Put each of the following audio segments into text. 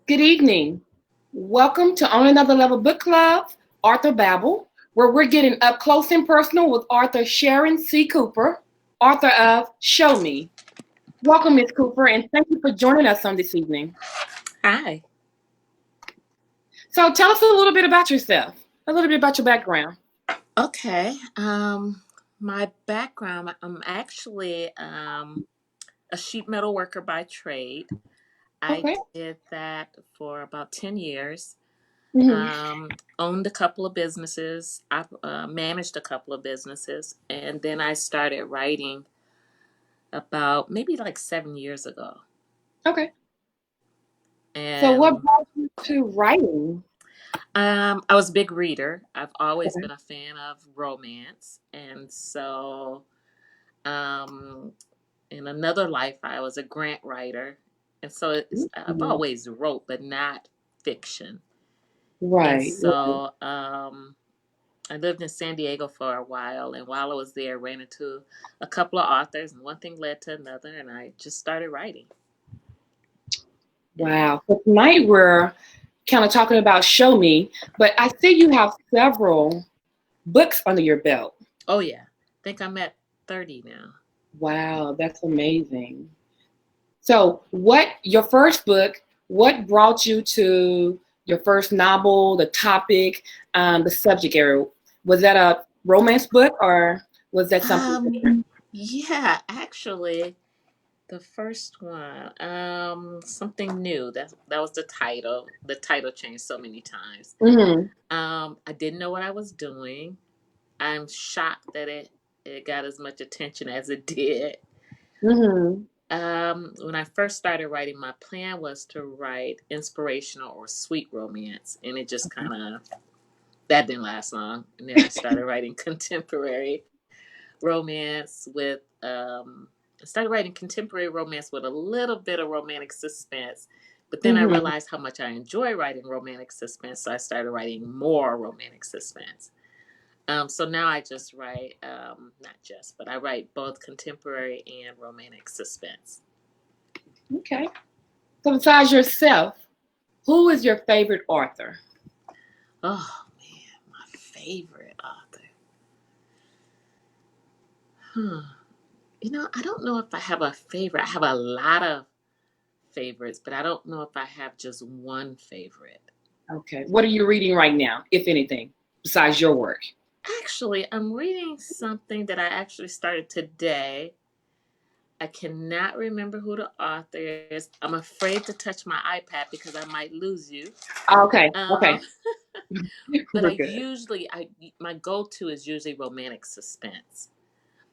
Good evening. Welcome to On Another Level Book Club, Author Babble, where we're getting up close and personal with author Sharon C. Cooper, author of Show Me. Welcome, Ms. Cooper, and thank you for joining us on this evening. Hi. So tell us a little bit about yourself, a little bit about your background. Okay. My background, I'm actually a sheet metal worker by trade. I Okay. did that for about 10 years. Mm-hmm. Um, Owned a couple of businesses. I managed a couple of businesses. And then I started writing about maybe like 7 years ago. Okay. So what And brought you to writing? I was a big reader. I've always Okay. been a fan of romance. And so um, in another life, I was a grant writer, and so I've Mhm. always wrote, but not fiction. And Right. Right. so I lived in San Diego for a while, and while I was there, I ran into a couple of authors, and one thing led to another, and I just started writing. Yeah. Wow. So tonight we're kind of talking about Show Me, but I see you have several books under your belt. Oh yeah. I think I'm at 30 now. Wow, that's amazing. So, your first book, what brought you to your first novel, the topic, the subject area? Was that a romance book or was that something Um, different? yeah, actually, the first one, something new. That was the title. The title changed so many times. Mm-hmm. I didn't know what I was doing. I'm shocked that it got as much attention as it did. Mm-hmm. When I first started writing, my plan was to write inspirational or sweet romance, and it just kind of that didn't last long. And then I started writing contemporary romance with I started writing contemporary romance with a little bit of romantic suspense. But then I Mm-hmm. realized how much I enjoy writing romantic suspense, so I started writing more romantic suspense. So now I just write, not just, but I write both contemporary and romantic suspense. Okay. So, besides yourself, who is your favorite author? Oh man, my favorite author. Hmm. I don't know if I have a favorite. I have a lot of favorites, but I don't know if I have just one favorite. Okay. What are you reading right now, if anything, besides your work? Actually, I'm reading something that I actually started today. I cannot remember who the author is. I'm afraid to touch my iPad because I might lose you. Okay. Um, Okay. but I We're good. usually, I my go-to is usually romantic suspense.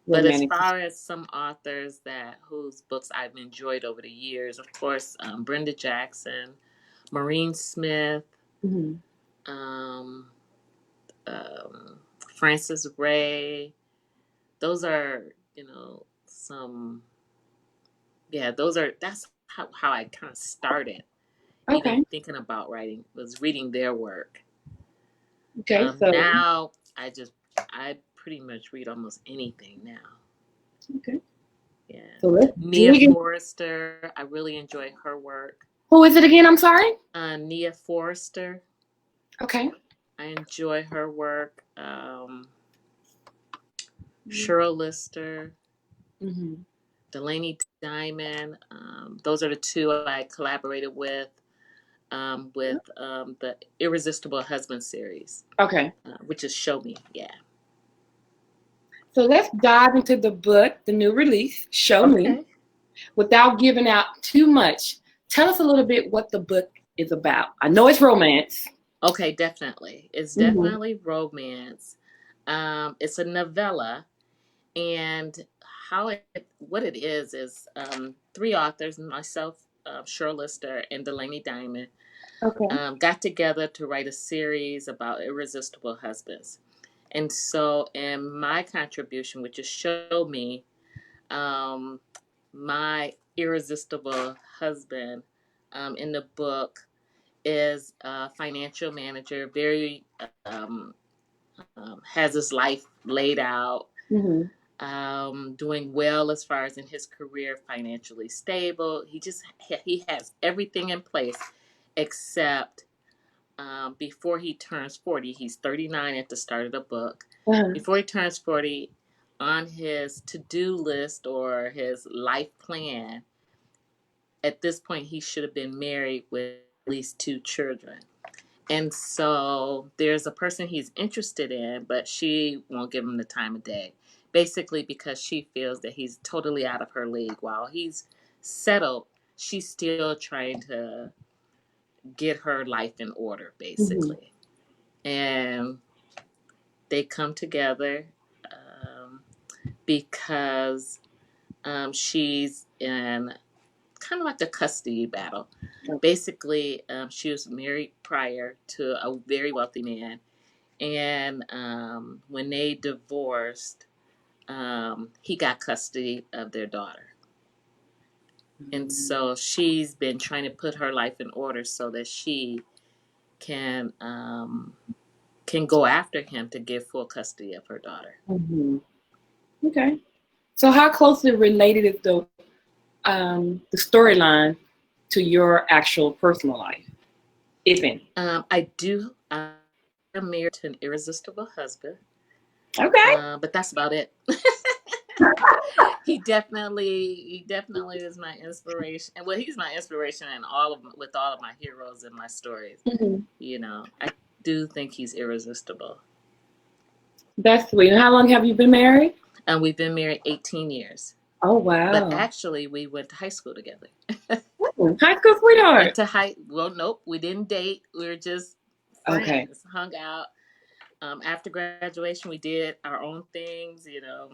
But as Romantic. far as some authors that whose books I've enjoyed over the years, of course, Brenda Jackson, Maureen Smith, Mhm. um, Frances Ray. Those are, some, yeah, that's how I kind of started even Okay. thinking about writing, was reading their work. Okay. So, Now I pretty much read almost anything now. okay. Yeah. So let's Nia dig in. Forrester, I really enjoy her work. Who is it again? I'm sorry. Nia Forrester, Okay. I enjoy her work. Cheryl Lister, Mm-hmm. Delaney Diamond. Those are the two I collaborated with the Irresistible Husband series, Okay. which is Show Me. Yeah. So let's dive into the book, the new release, Show Me, Okay. without giving out too much. Tell us a little bit what the book is about. I know it's romance. Okay, definitely. It's Mm-hmm. definitely romance. It's a novella, and what it is three authors, myself, Cheryl Lister, and Delaney Diamond, Okay. got together to write a series about irresistible husbands. And so, in my contribution, which is Show Me, um, my irresistible husband in the book is a financial manager, very has his life laid out, Mm-hmm. doing well as far as in his career, financially stable. He has everything in place, except before he turns 40, he's 39 at the start of the book. Uh-huh. Before he turns 40, on his to-do list or his life plan, at this point, he should have been married with at least 2 children. And so there's a person he's interested in, but she won't give him the time of day. Basically, because she feels that he's totally out of her league. While he's settled, she's still trying to get her life in order, basically. And they come together because she's in kind of like a custody battle. Basically, she was married prior to a very wealthy man. And when they divorced, he got custody of their daughter. And so she's been trying to put her life in order so that she can go after him to get full custody of her daughter. Okay. So how closely related is the storyline to your actual personal life, if any? I'm married to an irresistible husband. Okay. But that's about it. He definitely is my inspiration. And well, he's my inspiration in with all of my heroes and my stories. You know, I do think he's irresistible. That's sweet. And how long have you been married? And we've been married 18 years. Oh, wow. But actually, we went to high school together. High school sweetheart. Well, nope, we didn't date. We were just friends, hung out. After graduation, we did our own things, you know,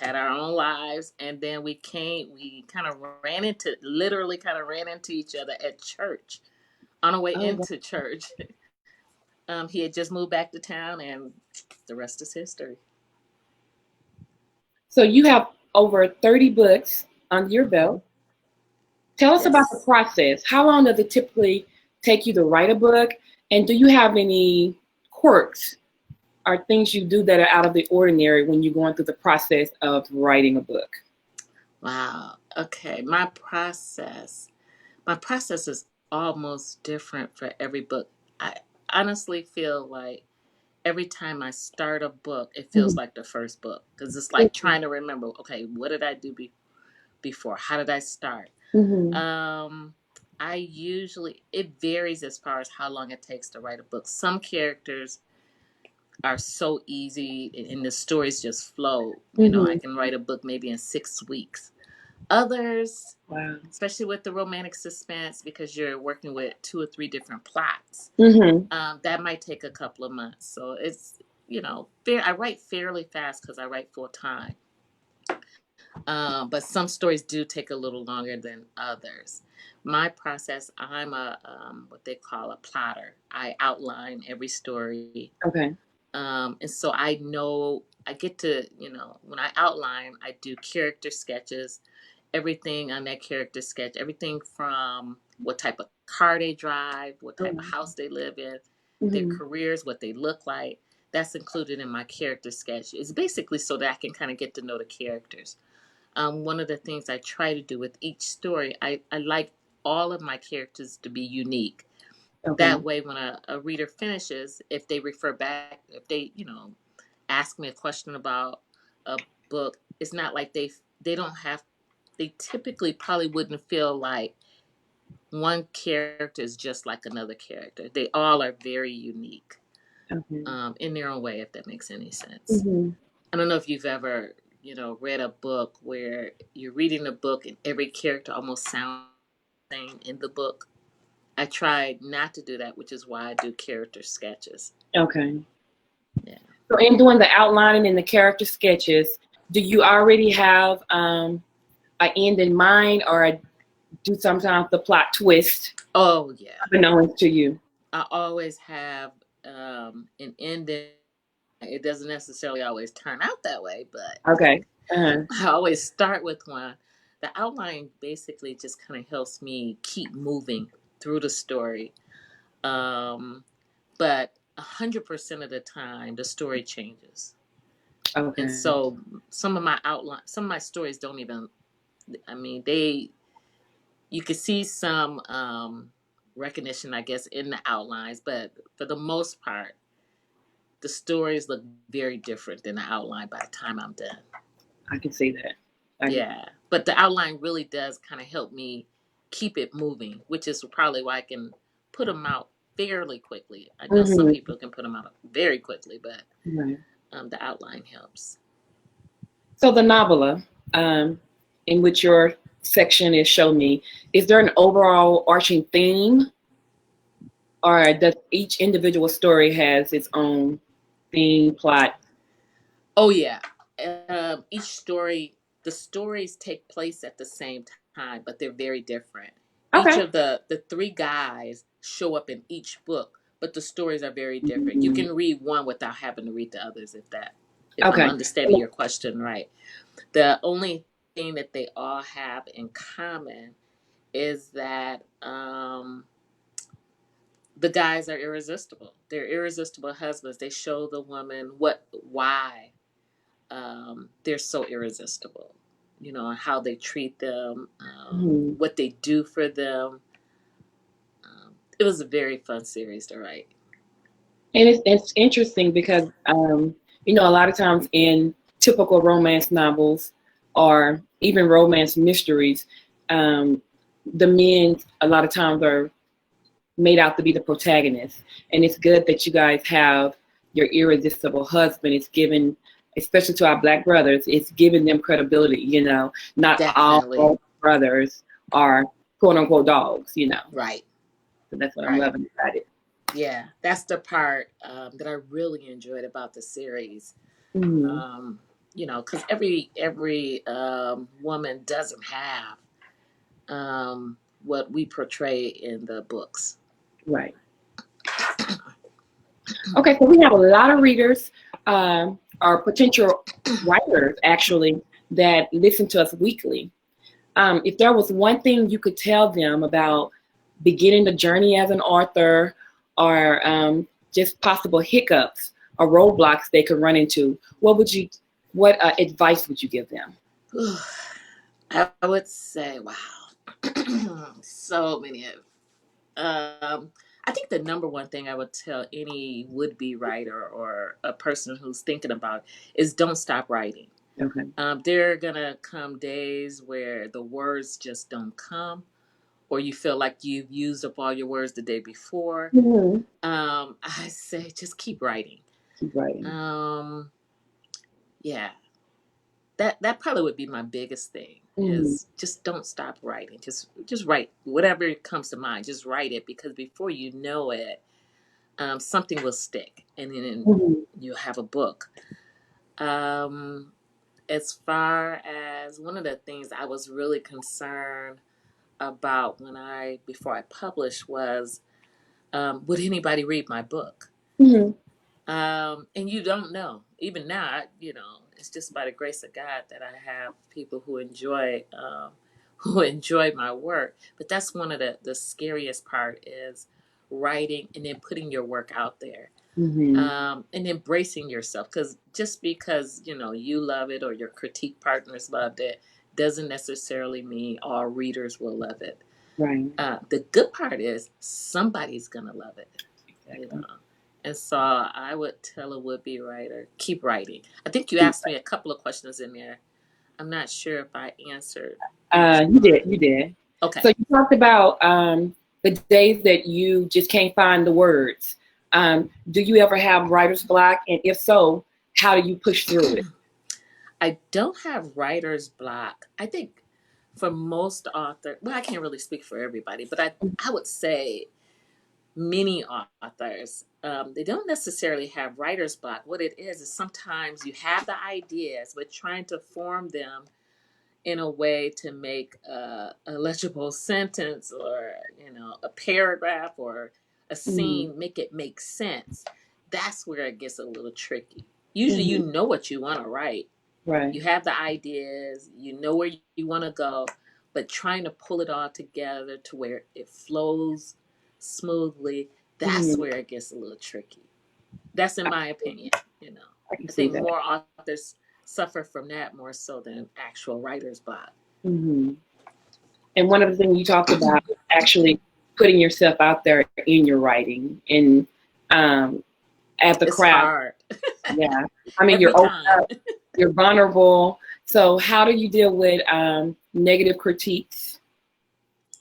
had our own lives. And then we kind of ran into each other at church on our way into church. He had just moved back to town, and the rest is history. So you have over 30 books under your belt. Tell us about the process. How long does it typically take you to write a book? And do you have any quirks or things you do that are out of the ordinary when you're going through the process of writing a book? Wow. Okay. My process is almost different for every book. I honestly feel like every time I start a book, it feels like the first book, because it's like trying to remember, okay, what did I do before? How did I start? It varies as far as how long it takes to write a book. Some characters are so easy and the stories just flow. You know, I can write a book maybe in 6 weeks. Others, especially with the romantic suspense, because you're working with 2 or 3 different plots, that might take a couple of months. So it's, you know, I write fairly fast because I write full time. But some stories do take a little longer than others. My process, I'm a what they call a plotter. I outline every story. Okay. And so I know I get to, you know, when I outline, I do character sketches, everything on that character sketch, everything from what type of car they drive, what type of house they live in, their careers, what they look like. That's included in my character sketch. It's basically so that I can kind of get to know the characters. One of the things I try to do with each story, I like all of my characters to be unique. That way, when a reader finishes, if they refer back, if they, you know, ask me a question about a book, it's not like they typically probably wouldn't feel like one character is just like another character. They all are very unique in their own way, if that makes any sense. I don't know if you've ever, you know, read a book where you're reading a book and every character almost sounds the same in the book. I tried not to do that, which is why I do character sketches. Okay. Yeah. So in doing the outlining and the character sketches, do you already have an end in mind, or do sometimes the plot twist? Oh, yeah. Unbeknownst to you. I always have an ending. It doesn't necessarily always turn out that way, but okay. I always start with one. The outline basically just kind of helps me keep moving through the story. But 100% of the time, the story changes. Okay. And so some of my stories don't even, I mean, you could see some recognition, I guess, in the outlines, but for the most part, the stories look very different than the outline by the time I'm done. I can see that. Yeah, but the outline really does kind of help me keep it moving, which is probably why I can put them out fairly quickly. I know some people can put them out very quickly, but the outline helps. So the novella, in which your section is show me, is there an overall arching theme, or does each individual story has its own theme, plot? Oh yeah, each story, the stories take place at the same time, but they're very different. Each Okay. of the three guys show up in each book, but the stories are very different. You can read one without having to read the others, if I'm understanding your question right. The only thing that they all have in common is that the guys are irresistible. They're irresistible husbands. They show the woman why they're so irresistible. You know, how they treat them, what they do for them. It was a very fun series to write. And it's interesting because you know, a lot of times in typical romance novels or even romance mysteries, the men a lot of times are made out to be the protagonist. And it's good that you guys have your irresistible husband. It's given, especially to our Black brothers, it's giving them credibility. You know, not Definitely. all brothers are quote unquote dogs. You know, Right. So that's what I'm loving about it. Yeah, that's the part that I really enjoyed about the series. You know, because every woman doesn't have what we portray in the books. Right. Okay, so we have a lot of readers, or potential writers actually, that listen to us weekly. If there was one thing you could tell them about beginning the journey as an author, or just possible hiccups or roadblocks they could run into, what advice would you give them? I would say, wow, so many of. I think the number one thing I would tell any would-be writer or a person who's thinking about is don't stop writing. Okay. There are gonna come days where the words just don't come, or you feel like you've used up all your words the day before. I say just keep writing. Keep writing. Yeah, that probably would be my biggest thing. Is just don't stop writing. Just write whatever comes to mind. Just write it, because before you know it, something will stick, and then you'll have a book. As far as one of the things I was really concerned about before I published was, would anybody read my book? And you don't know. Even now, it's just by the grace of God that I have people who enjoy my work. But that's one of the scariest part is writing and then putting your work out there. And embracing yourself, because just because you love it or your critique partners loved it doesn't necessarily mean all readers will love it. Right. The good part is somebody's gonna love it. Exactly. And so I would tell a would-be writer, keep writing. I think you asked me a couple of questions in there. I'm not sure if I answered. You did. Okay. So you talked about the days that you just can't find the words. Do you ever have writer's block? And if so, how do you push through it? I don't have writer's block. I think for most authors, well, I can't really speak for everybody, but I would say many authors, they don't necessarily have writer's block. What it is sometimes you have the ideas, but trying to form them in a way to make a legible sentence, or a paragraph or a scene, make it make sense. That's where it gets a little tricky. Usually you know what you want to write. Right. You have the ideas, you know where you want to go, but trying to pull it all together to where it flows smoothly, that's where it gets a little tricky. That's in my opinion. I think more authors suffer from that more so than actual writer's block. And one of the things you talked about actually putting yourself out there in your writing and at the It's craft. hard. Yeah. I mean, Every you're open time. up, you're vulnerable. So how do you deal with negative critiques,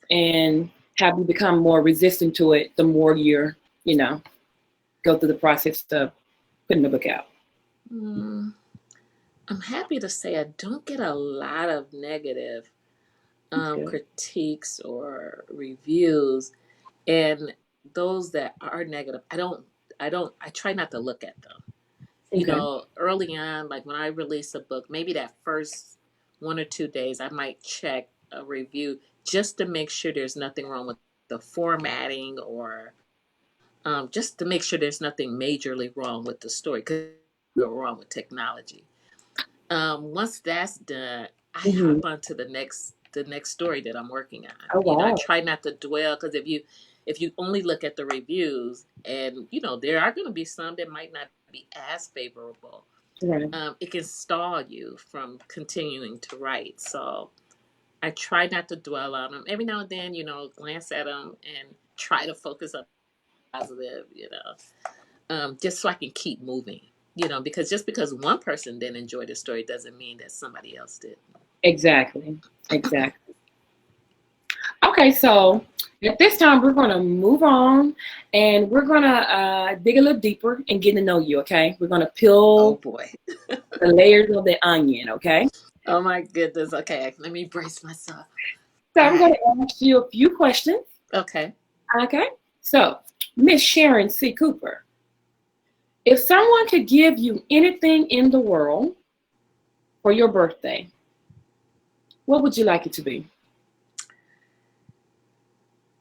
and have you become more resistant to it the more you're, go through the process of putting the book out? Mm, I'm happy to say I don't get a lot of negative That's good. critiques or reviews, and those that are negative, I try not to look at them. Okay. Early on, like when I release a book, maybe that first 1 or 2 days, I might check a review just to make sure there's nothing wrong with the formatting, or just to make sure there's nothing majorly wrong with the story. Could go wrong with technology. Once that's done, I Hmm. hop on to the next story that I'm working on. Oh, I wow. try not to dwell, because if you only look at the reviews, and there are going to be some that might not be as favorable, Right. it can stall you from continuing to write. So I try not to dwell on them. Every now and then, glance at them and try to focus on positive, just so I can keep moving. Because just because one person didn't enjoy the story doesn't mean that somebody else did. Exactly. Exactly. Okay, so at this time we're gonna move on, and we're gonna dig a little deeper and get to know you. Okay, we're gonna Oh peel boy. the layers of the onion. Okay, Oh my goodness. Okay, let me brace myself. so All I'm gonna right. ask you a few questions. Okay. Okay, so Miss Sharon C. Cooper, if someone could give you anything in the world for your birthday, what would you like it to be?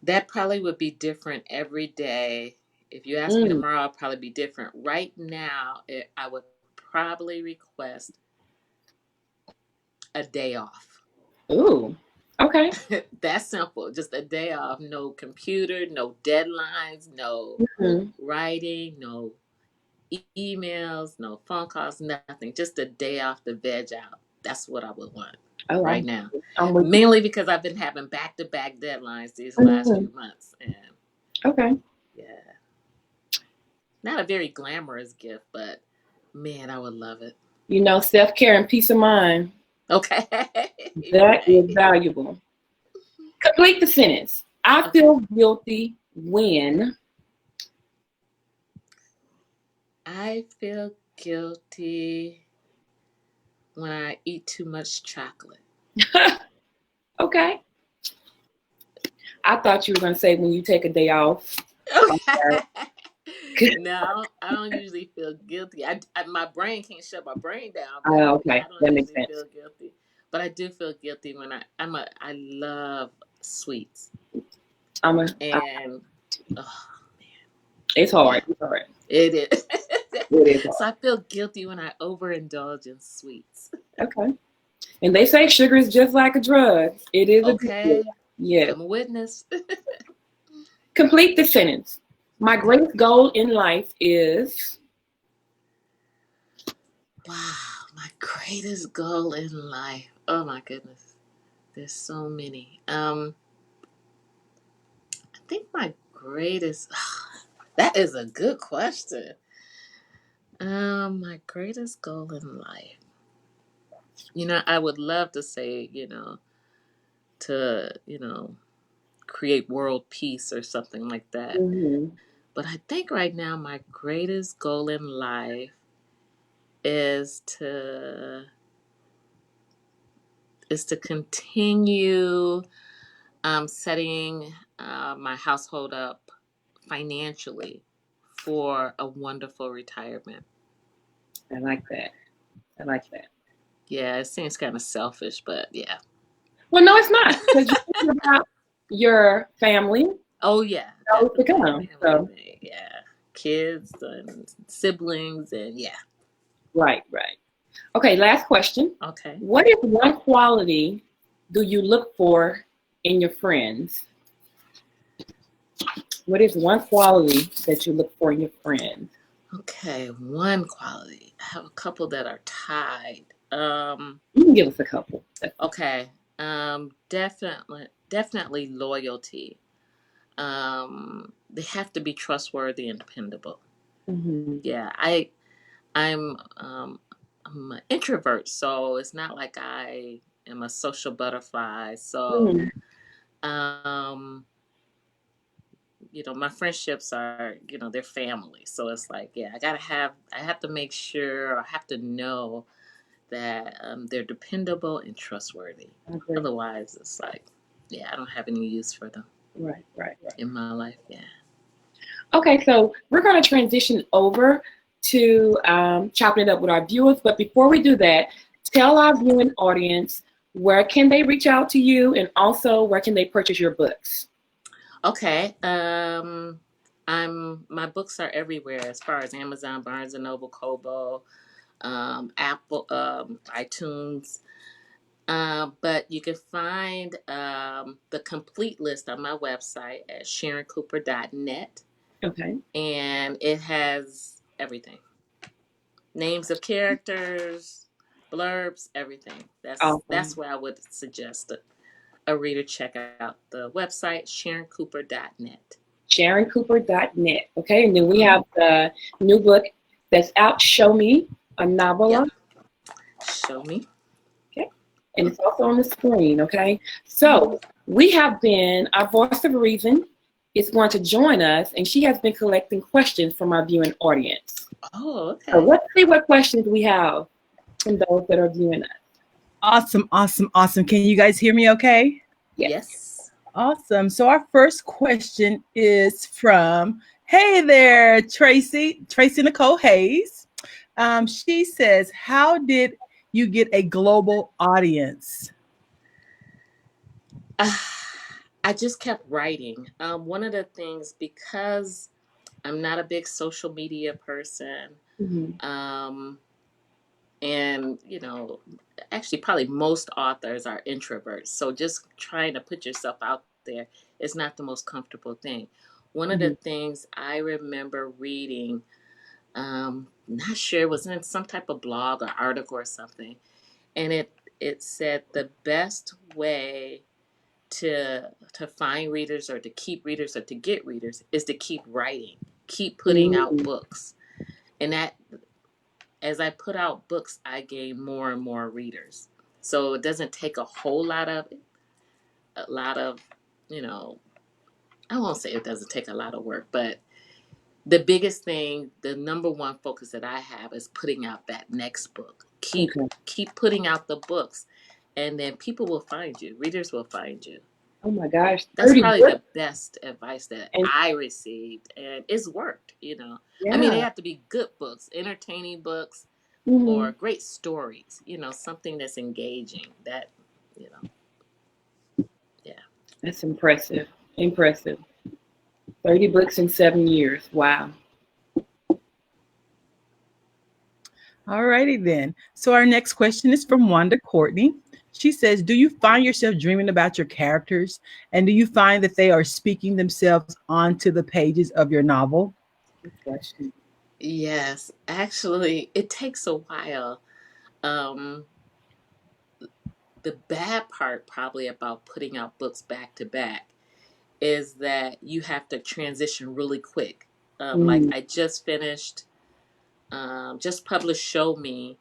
That probably would be different every day. If you ask me Mm. tomorrow, I'll probably be different. Right now, I would probably request a day off. Ooh. Okay. That's simple. Just a day off. No computer, no deadlines, no Mhm. writing, no emails, no phone calls, nothing. Just a day off to veg out. That's what I would want Oh, right now. I'm with you. Mainly because I've been having back to back deadlines these last Mhm. few months. And Okay. yeah, not a very glamorous gift, but man, I would love it. Self care and peace of mind. Okay. That is Right. valuable. Complete the sentence. I Okay. feel guilty when. I feel guilty when I eat too much chocolate. Okay. I thought you were going to say when you take a day off. Okay. Okay. No, I don't usually feel guilty. My brain can't shut my brain down, but Oh, yeah, okay. I don't That makes usually sense. feel guilty. But I do feel guilty when I love sweets, I'm a, and oh, it's yeah, hard. It's hard. it is. It is So hard. I feel guilty when I overindulge in sweets. Okay. And they say sugar is just like a drug. It is addictive. Okay, Yes. I'm a witness. Complete the sentence. My Okay. greatest goal in life is. Wow, my greatest goal in life. Oh my goodness, there's so many. I think my greatest. That is a good question. My greatest goal in life. I would love to say, to, create world peace or something like that. Mhm. But I think right now my greatest goal in life is to continue setting my household up financially for a wonderful retirement. I like that. I like that. Yeah, it seems kind of selfish, but yeah. Well, no, it's not, because you're thinking about your family, Oh yeah, those to definitely come. family So, thing. Yeah, kids and siblings, and yeah. right, right. Okay, last question. Okay. What is one quality do you look for in your friends? What is one quality that you look for in your friends? Okay, one quality. I have a couple that are tied. You can give us a couple. That's fine. Okay. Definitely loyalty. They have to be trustworthy and dependable. Mm-hmm. Yeah, I'm an introvert, so it's not like I am a social butterfly. So Mm-hmm. um, my friendships are, they're family. So it's like, yeah, I have to make sure, I have to know that they're dependable and trustworthy. I agree. Otherwise, it's like, yeah, I don't have any use for them Right, right, right. in my life. Yeah. Okay, so we're going to transition over to chopping it up with our viewers. But before we do that, tell our viewing audience where can they reach out to you, and also where can they purchase your books? Okay. My books are everywhere as far as Amazon, Barnes and Noble, Kobo, Apple, iTunes. But you can find the complete list on my website at SharonCooper.net, Okay. and it has everything: names of characters, blurbs, everything. That's Awesome. where I would suggest a reader check out the website SharonCooper.net. SharonCooper.net. Okay, and then we Mm-hmm. have the new book that's out, Show Me, a Yep. novella. Show me. Okay, and it's also on the screen. Okay, Mm-hmm. so we have been, our voice of reason is going to join us, and she has been collecting questions from our viewing audience. Oh, So okay. let's see what questions we have from those that are viewing us. Awesome, awesome, awesome. Can you guys hear me okay? Yes. Yes. Awesome. So our first question is from, hey there, Tracy Nicole Hayes. She says, how did you get a global audience? I just kept writing. One of the things, because I'm not a big social media person, Mm-hmm. um, and actually probably most authors are introverts. So just trying to put yourself out there is not the most comfortable thing. One of the Mm-hmm. things I remember reading, not sure, it was in some type of blog or article or something, and it said the best way to find readers or to keep readers or to get readers is to keep writing, keep putting out Mm-hmm. books. And that, as I put out books, I gain more and more readers. So it doesn't take a lot of you know I won't say it doesn't take a lot of work, but the biggest thing, the number one focus that I have is putting out that next book. keep Okay. keep putting out the books, and then people will find you, readers will find you. Oh my gosh, That's 30 probably books. the best advice that And I received, and it's worked. I mean, they yeah. have to be good books, entertaining books, Mm-hmm. or great stories, something that's engaging, that, you know, yeah. That's impressive. Impressive. 30 books in 7 years. Wow. All righty then. So our next question is from Wanda Courtney. She says, do you find yourself dreaming about your characters? And do you find that they are speaking themselves onto the pages of your novel? Good question. Yes, actually, it takes a while. Um, the bad part, probably, about putting out books back to back is that you have to transition really quick. Like Mm. I just published Show Me.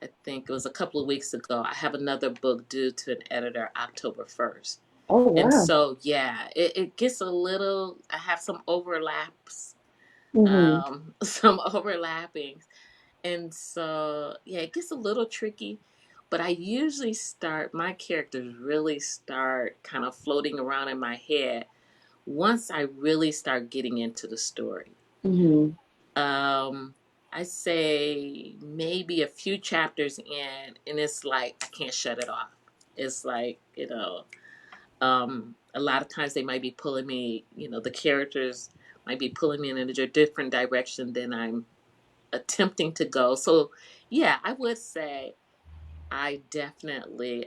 I think it was a couple of weeks ago. I have another book due to an editor October 1st. Oh And wow. so, yeah, it gets a little, I have some overlaps, Mm-hmm. some overlappings. And so, yeah, it gets a little tricky. But I usually my characters really start kind of floating around in my head once I really start getting into the story. Mm-hmm. Um, I say maybe a few chapters in, and it's like I can't shut it off. It's like, a lot of times they might be pulling me, the characters might be pulling me in a different direction than I'm attempting to go. So, yeah, I would say I definitely,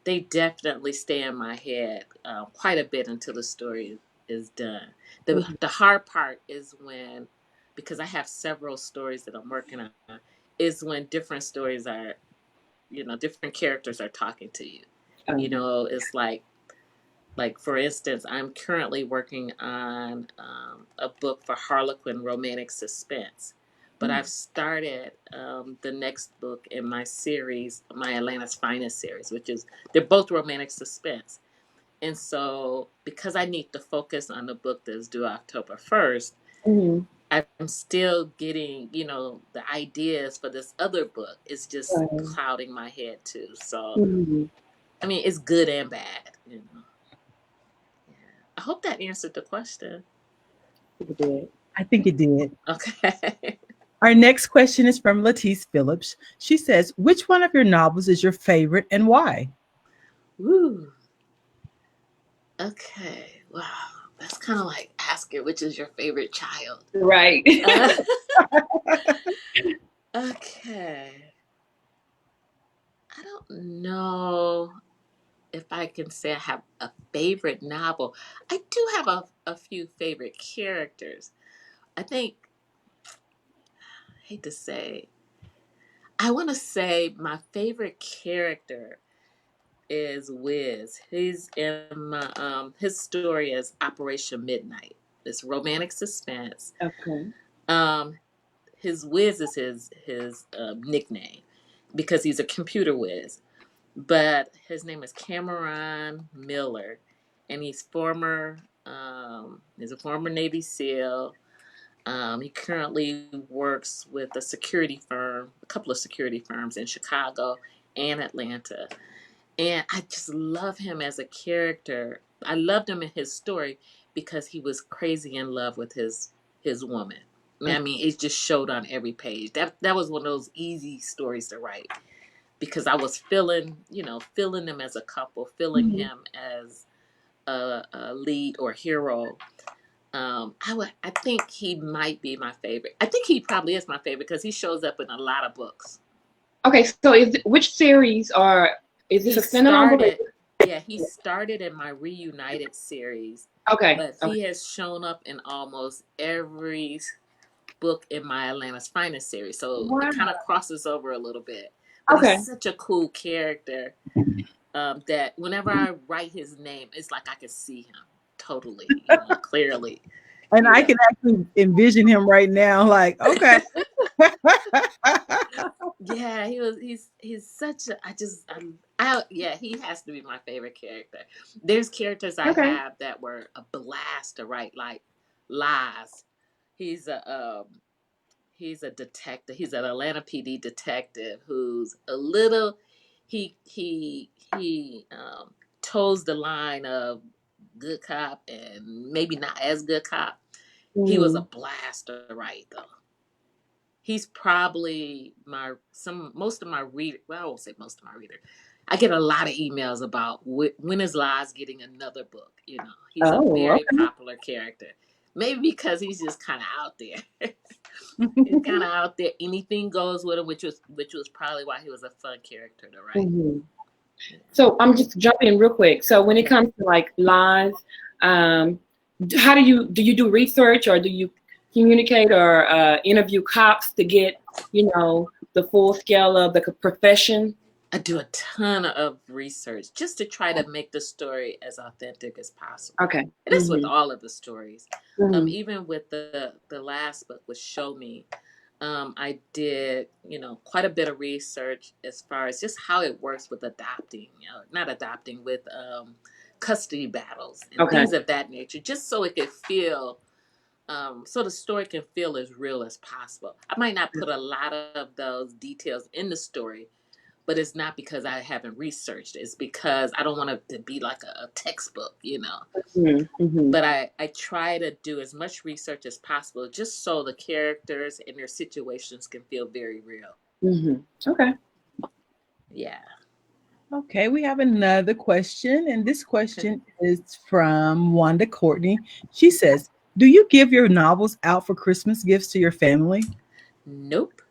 they definitely stay in my head quite a bit until the story is done. Mm-hmm. The hard part is when, because I have several stories that I'm working on, is when different stories different characters are talking to you. Um, It's like Like, for instance, I'm currently working on a book for Harlequin romantic suspense. But I've started the next book in my series, my Atlanta's Finest series, which is, they're both romantic suspense. And so, because I need to focus on the book that's due October 1st, Mm-hmm. I'm still getting, the ideas for this other book. It's just Right. clouding my head too. So, Mm-hmm. I mean, it's good and bad. Yeah. I hope that answered the question. Super good. I think it did. Okay. Our next question is from Latisse Phillips. She says, which one of your novels is your favorite and why? Woo. Okay. Wow. That's kind of like asking which is your favorite child. Right. Uh, okay. I don't know if I can say I have a favorite novel. I do have a few favorite characters. I think, I hate to say, I want to say my favorite character is Wiz. He's in my, his story is Operation Midnight. It's romantic suspense. Okay. Um, his Wiz is his nickname because he's a computer whiz. But his name is Cameron Miller, and he's a former Navy SEAL. He currently works with a couple of security firms in Chicago and Atlanta. And I just love him as a character. I loved him in his story because he was crazy in love with his woman. I mean, it just showed on every page. That was one of those easy stories to write because I was feeling them as a couple, feeling Mm-hmm. him as a lead or hero. I think he might be my favorite. I think he probably is my favorite because he shows up in a lot of books. Okay, so which series is this He a standalone book? started, yeah, he started in my Reunited series, Okay. but Okay. he has shown up in almost every book in my Atlanta's Finest series. So it Wow. kind of crosses over a little bit. But he's Okay. such a cool character that whenever I write his name, it's like I can see him totally, clearly. And You I know. can actually envision him right now, like, okay. Yeah, he's such a yeah, he has to be my favorite character. There's characters I Okay. have that were a blast to write, like Lies. He's a detective. He's an Atlanta PD detective who's a little he toes the line of good cop and maybe not as good cop. He was a Mm. blast to write though. He's probably most of my reader. Well, I won't say most of my reader. I get a lot of emails about when is Lies getting another book. He's a Oh, very okay. popular character. Maybe because he's just kind of out there. He's kind of out there. Anything goes with him, which was probably why he was a fun character to write. Hmm. So I'm just jumping in real quick. So when it comes to like lies, um, how do you do research or do you communicate or interview cops to get the full scale of the profession? I do a ton of research just to try to make the story as authentic as possible. Okay. And that's with Hmm. all of the stories. Hmm. Even with the last book, with Show Me, I did quite a bit of research as far as just how it works with adopting, not adopting, with custody battles and Okay. things of that nature, just so it could feel. So the story can feel as real as possible. I might not put a lot of those details in the story, but it's not because I haven't researched. It's because I don't want it to be like a textbook. Hmm. But I try to do as much research as possible just so the characters and their situations can feel very real. Hmm. Okay. Yeah. Okay, we have another question, and this question is from Wanda Courtney. She says, do you give your novels out for Christmas gifts to your family? Nope.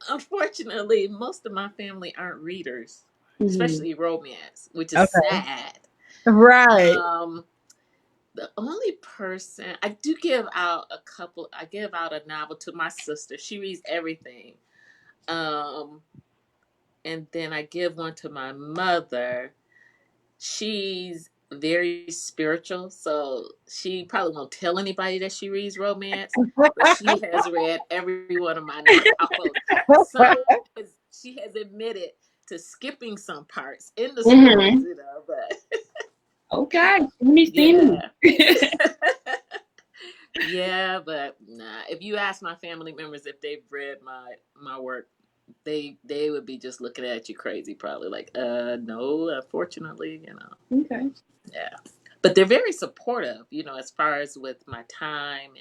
Unfortunately, most of my family aren't readers, Hmm. especially romance, which is Okay. sad. Right. Um, the only person I do give out I give out a novel to my sister. She reads everything. Um, and then I give one to my mother. she's very spiritual, so she probably won't tell anybody that she reads romance, but she has read every one of my novels. Some she has admitted to skipping some parts in the stories, Mm-hmm. you know, but Okay. Let me see. yeah. Yeah, but nah, if you ask my family members if they've read my work, they would be just looking at you crazy, probably like, no, unfortunately, you know. Okay. Yeah. But they're very supportive, you know, as far as with my time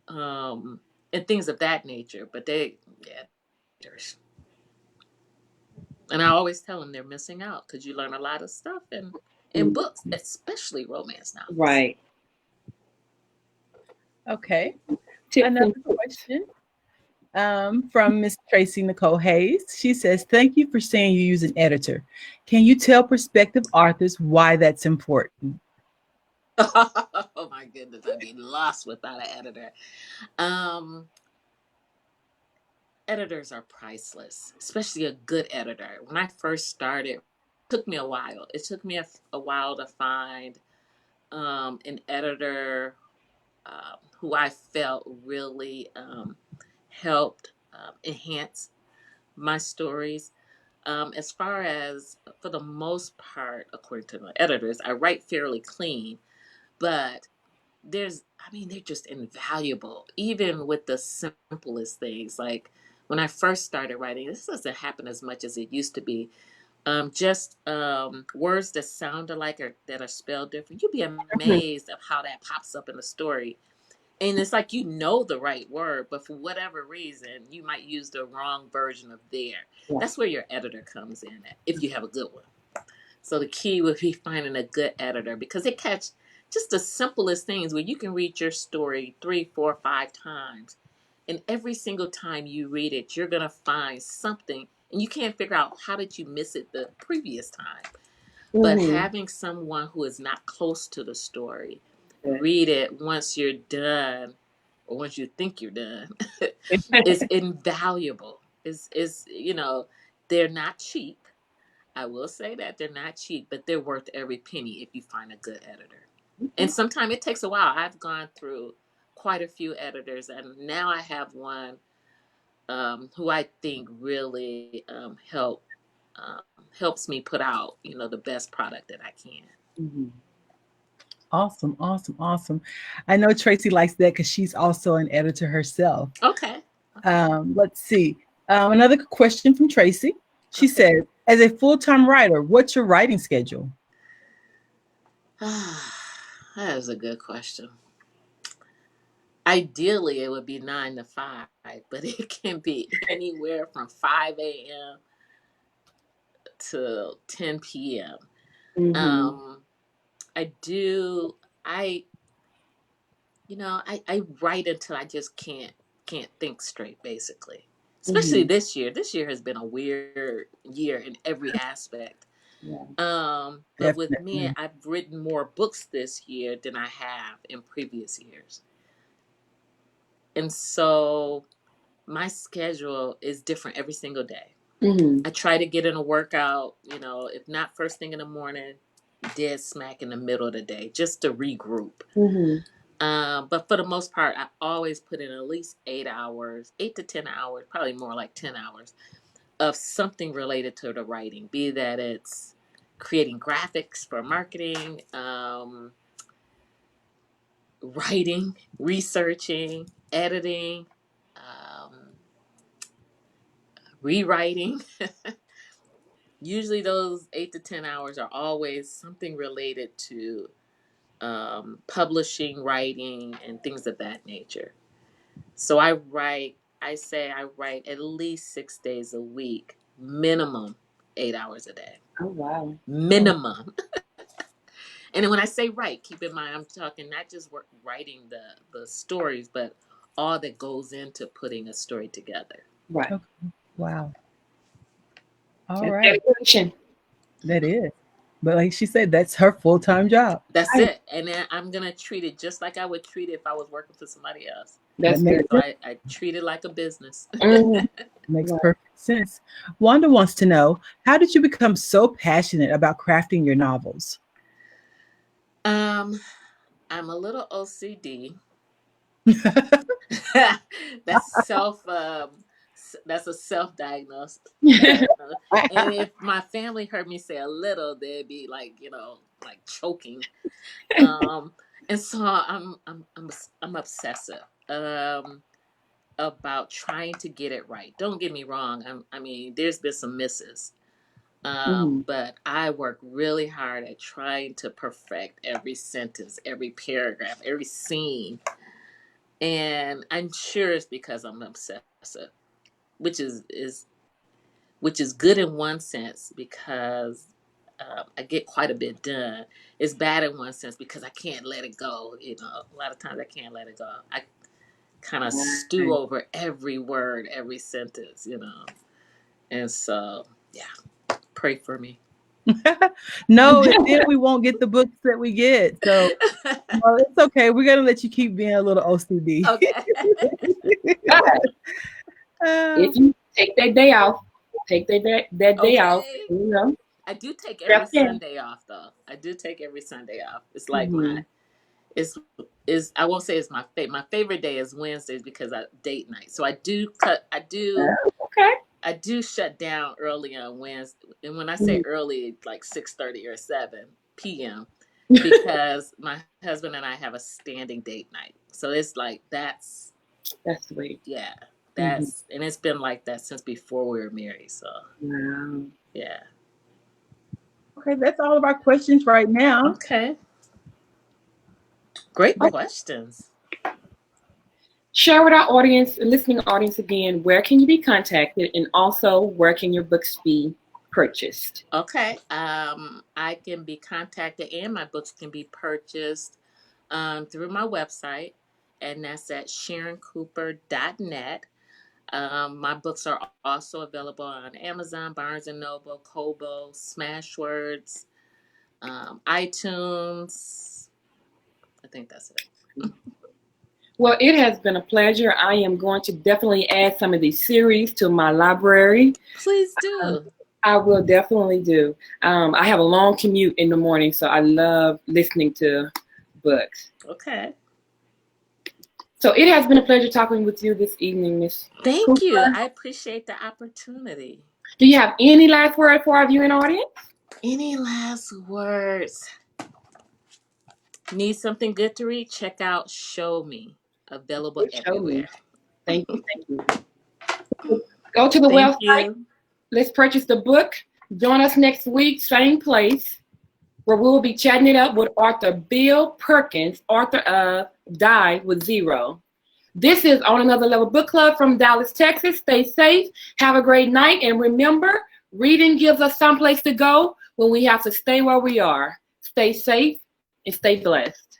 and things of that nature. But yeah, and I always tell them they're missing out because you learn a lot of stuff in Mm, books, especially romance novels. right. Okay. Tips Another and tricks. question from Miss Tracy Nicole Hayes. She says, "Thank you for saying you use an editor. Can you tell prospective authors why that's important?" Oh my goodness, I'd be lost without an editor. Um, Editors are priceless, especially a good editor. When I first started, it took me a while. It took me a while to find an editor who I felt really helped enhance my stories. As far as, for the most part, according to my editors, I write fairly clean, but they're just invaluable, even with the simplest things. Like when I first started writing, this doesn't happen as much as it used to be. Just words that sound alike or that are spelled different. You'd be amazed of how that pops up in the story. And it's like you know the right word, but for whatever reason, you might use the wrong version of there. Right. That's where your editor comes in at, if you have a good one. So the key would be finding a good editor because they catch just the simplest things where you can read your story 3, 4, 5 times. And every single time you read it, you're going to find something and you can't figure out how did you miss it the previous time. But Mm-hmm. having someone who is not close to the story Good. read it once you're done or once you think you're done is invaluable. Is you know, they're not cheap. I will say that they're not cheap, but they're worth every penny if you find a good editor. And sometimes it takes a while. I've gone through quite a few editors, and now I have one who I think really um, helps me put out, you know, the best product that I can. Mm-hmm. Awesome, awesome, awesome. I know Tracy likes that because she's also an editor herself. Okay. Okay. Let's see. Another question from Tracy. She Okay. says, "As a full-time writer, what's your writing schedule?" That is a good question. Ideally, it would be 9 to 5, but it can be anywhere from 5 a.m. to 10 p.m. Mm-hmm. Um, I do. I I write until I just can't think straight, basically. Especially Mm-hmm. this year. This year has been a weird year in every aspect. Yeah. But with me, Definitely. I've written more books this year than I have in previous years. And so my schedule is different every single day. Mm-hmm. I try to get in a workout, you know, if not first thing in the morning, dead smack in the middle of the day, just to regroup. Mm-hmm. But for the most part, I always put in at least 8 hours, 8 to 10 hours, probably more like 10 hours of something related to the writing, be that it's creating graphics for marketing, writing, researching, editing, um, rewriting. Usually, those 8 to 10 hours are always something related to publishing, writing, and things of that nature. So I say I write at least 6 days a week, minimum 8 hours a day. Oh wow. Oh, Minimum. And then when I say write, keep in mind I'm talking not just writing the stories, but all that goes into putting a story together. Right. okay. Wow. All That's right. dedication. That is. But like she said, that's her full-time job. That's Right. it. And then I'm going to treat it just like I would treat it if I was working for somebody else. That That's makes good. So I treat it like a business. Mhm. Makes Right. perfect sense. Wanda wants to know, how did you become so passionate about crafting your novels? I'm a little OCD. that's that's a self-diagnosed. And if my family heard me say a little, they'd be like, like choking. And so I'm obsessive about trying to get it right. Don't get me wrong. I mean, there's been some misses, Mhm. but I work really hard at trying to perfect every sentence, every paragraph, every scene. And I'm sure it's because I'm obsessive, which is good in one sense because I get quite a bit done. It's bad in one sense because I can't let it go. A lot of times I can't let it go. I kind of stew Right. over every word, every sentence. And so, yeah, pray for me. No, and then we won't get the books that we get. So well, it's okay. We're gonna let you keep being a little OCD. Okay. But Uh, if you take that day off, take that day off, Okay. you know, I do take every step in. Sunday off though. I do take every Sunday off. It's like Mm-hmm. it's I won't say it's my favorite day is Wednesdays because I date night. So Okay. I do shut down early on Wednesday. And when I say early, like 6:30 or 7 p.m. because my husband and I have a standing date night. So it's like That's sweet. yeah, Mm-hmm. and it's been like that since before we were married. So Wow. yeah. okay, that's all of our questions right now. Okay. Great Okay. questions. Share with our audience, listening audience again, where can you be contacted and also where can your books be purchased? Okay. I can be contacted and my books can be purchased through my website, and that's at sharoncooper.net. My books are also available on Amazon, Barnes and Noble, Kobo, Smashwords, iTunes. I think that's it. Well, it has been a pleasure. I am going to definitely add some of these series to my library. Please do. I will definitely do. I have a long commute in the morning, so I love listening to books. Okay. So it has been a pleasure talking with you this evening, Miss Thank you. Cooper. I appreciate the opportunity. Do you have any last word for our viewing audience? Any last words? Need something good to read? Check out Show Me. Available Show me. everywhere. Thank you. Thank you. Go to the Thank website. you. Let's purchase the book. Join us next week, same place, where we will be chatting it up with author Bill Perkins, author of Die with Zero. This is On Another Level Book Club from Dallas, Texas. Stay safe. Have a great night. And remember, reading gives us someplace to go when we have to stay where we are. Stay safe and stay blessed.